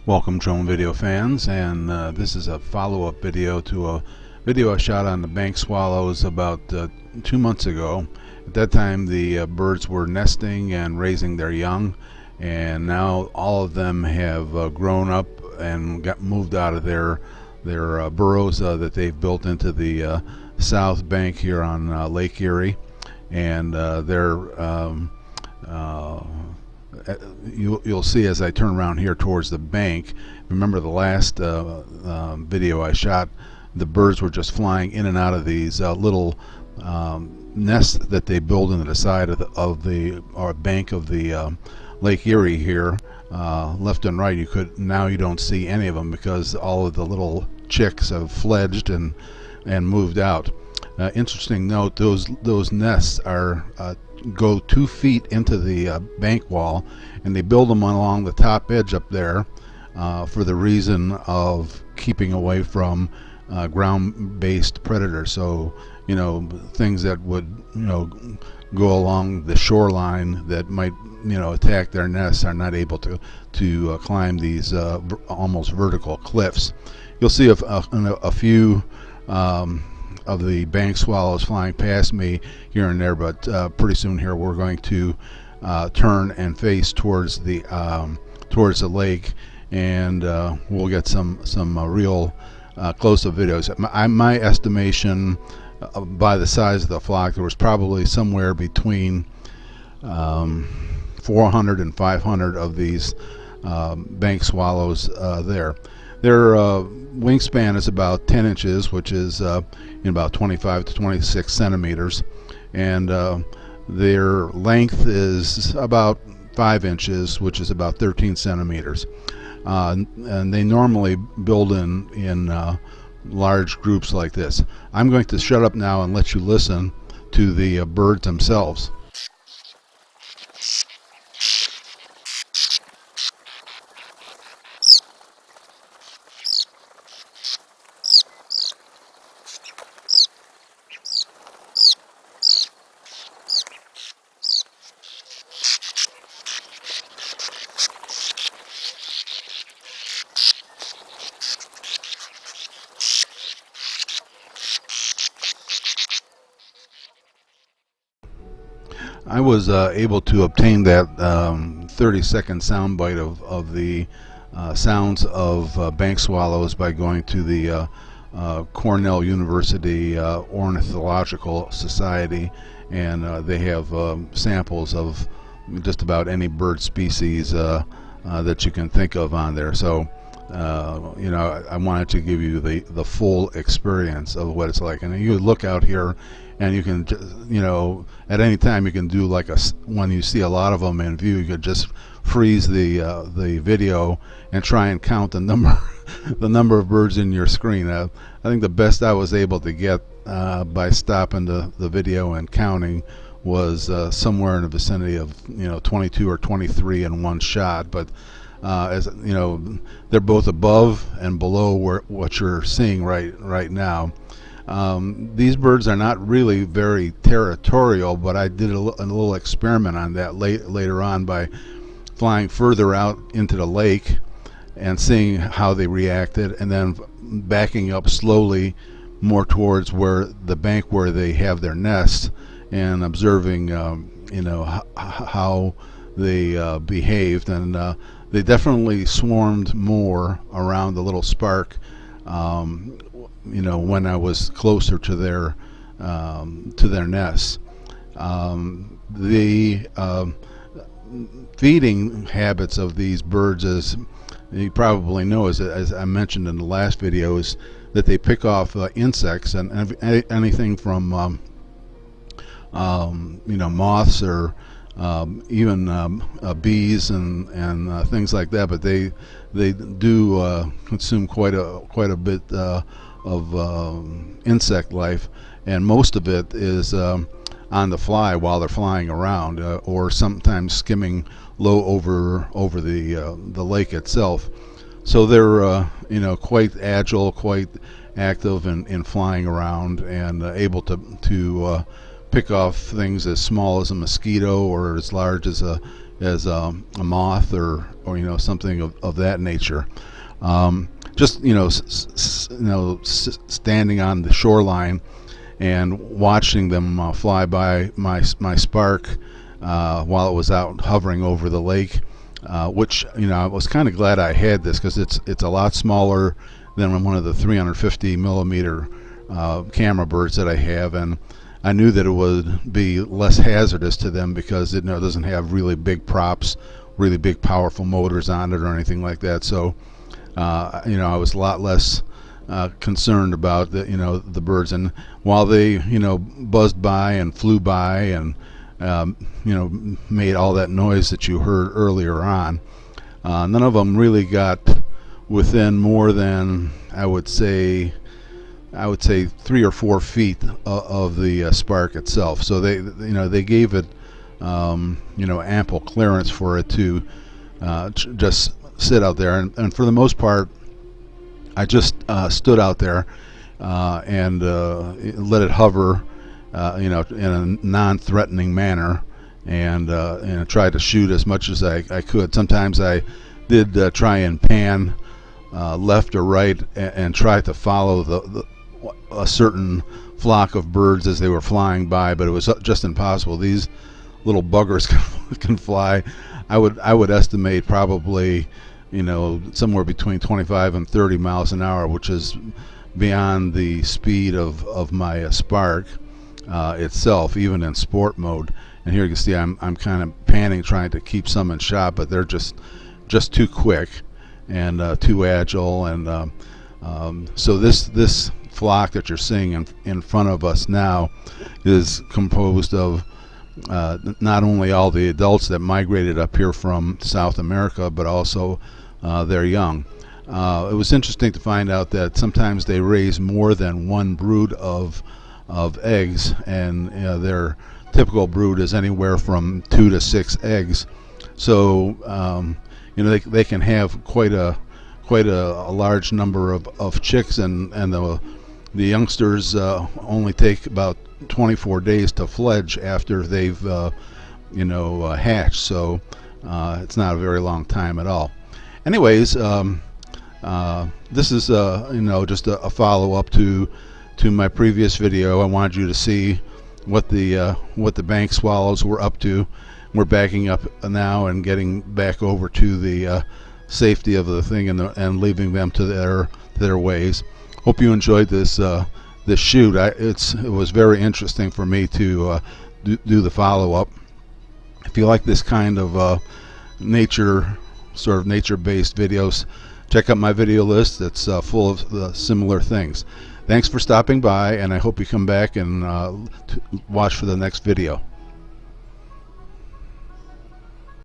Welcome, drone video fans, and this is a follow-up video to a video I shot on the bank swallows about 2 months ago. At that time the birds were nesting and raising their young, and now all of them have grown up and got moved out of their burrows that they've built into the south bank here on Lake Erie, and you'll see as I turn around here towards the bank. Remember the last video I shot, the birds were just flying in and out of these little nests that they build into the side of the bank of the Lake Erie here, left and right. Now you don't see any of them because all of the little chicks have fledged and moved out. Interesting note: those nests go 2 feet into the bank wall, and they build them along the top edge up there for the reason of keeping away from ground-based predators. So things that would go along the shoreline that might attack their nests are not able to climb these almost vertical cliffs. You'll see a few of the bank swallows flying past me here and there, but pretty soon here we're going to turn and face towards the lake, and we'll get some real close-up videos. My estimation, by the size of the flock, there was probably somewhere between 400 and 500 of these bank swallows there. Their wingspan is about 10 inches, which is about 25 to 26 centimeters, and their length is about 5 inches, which is about 13 centimeters. And they normally build in large groups like this. I'm going to shut up now and let you listen to the birds themselves. I was able to obtain that 30-second soundbite of the sounds of bank swallows by going to the Cornell University Ornithological Society, and they have samples of just about any bird species that you can think of on there. So I wanted to give you the full experience of what it's like. And you look out here, and you can, at any time you can do when you see a lot of them in view, you could just freeze the video and try and count the number of birds in your screen. I think the best I was able to get by stopping the video and counting was somewhere in the vicinity of 22 or 23 in one shot. But as they're both above and below what you're seeing right now. These birds are not really very territorial, but I did a little experiment on that later on by flying further out into the lake and seeing how they reacted, and then backing up slowly more towards the bank where they have their nests, and observing how they behaved. And they definitely swarmed more around the little Spark when I was closer to their nests. The feeding habits of these birds, as you probably know, as I mentioned in the last video, is that they pick off insects and anything from moths or even bees and things like that. But they do consume quite a bit of insect life, and most of it is on the fly while they're flying around, or sometimes skimming low over the lake itself. So they're quite agile, quite active in flying around, and able to pick off things as small as a mosquito or as large as a a moth or something of that nature. Just standing on the shoreline and watching them fly by my Spark while it was out hovering over the lake, which I was kind of glad I had this, because it's a lot smaller than one of the 350 millimeter camera birds that I have, and I knew that it would be less hazardous to them because it doesn't have really big props, really big powerful motors on it or anything like that. So I was a lot less concerned about the birds. And while they buzzed by and flew by and made all that noise that you heard earlier on, none of them really got within more than I would say 3 or 4 feet of the Spark itself. So they gave it ample clearance for it to just sit out there, and for the most part I just stood out there and let it hover in a non-threatening manner, and tried to shoot as much as I could. Sometimes I did try and pan left or right and try to follow a certain flock of birds as they were flying by, but it was just impossible. These little buggers can fly. I would estimate probably somewhere between 25 and 30 miles an hour, which is beyond the speed of my Spark itself, even in sport mode. And here you can see I'm kind of panning, trying to keep some in shot, but they're just too quick and too agile. And so this flock that you're seeing in front of us now is composed of not only all the adults that migrated up here from South America, but also their young. It was interesting to find out that sometimes they raise more than one brood of eggs, and their typical brood is anywhere from 2 to 6 eggs. So they can have quite a large number of chicks, and the youngsters only take about 24 days to fledge after they've hatched. So it's not a very long time at all. Anyways, this is just a follow-up to my previous video. I wanted you to see what the bank swallows were up to. We're backing up now and getting back over to the safety of the thing and leaving them to their ways. Hope you enjoyed this shoot. It was very interesting for me to do the follow-up. If you like this kind of nature-based videos, check out my video list. It's full of similar things. Thanks for stopping by, and I hope you come back and watch for the next video.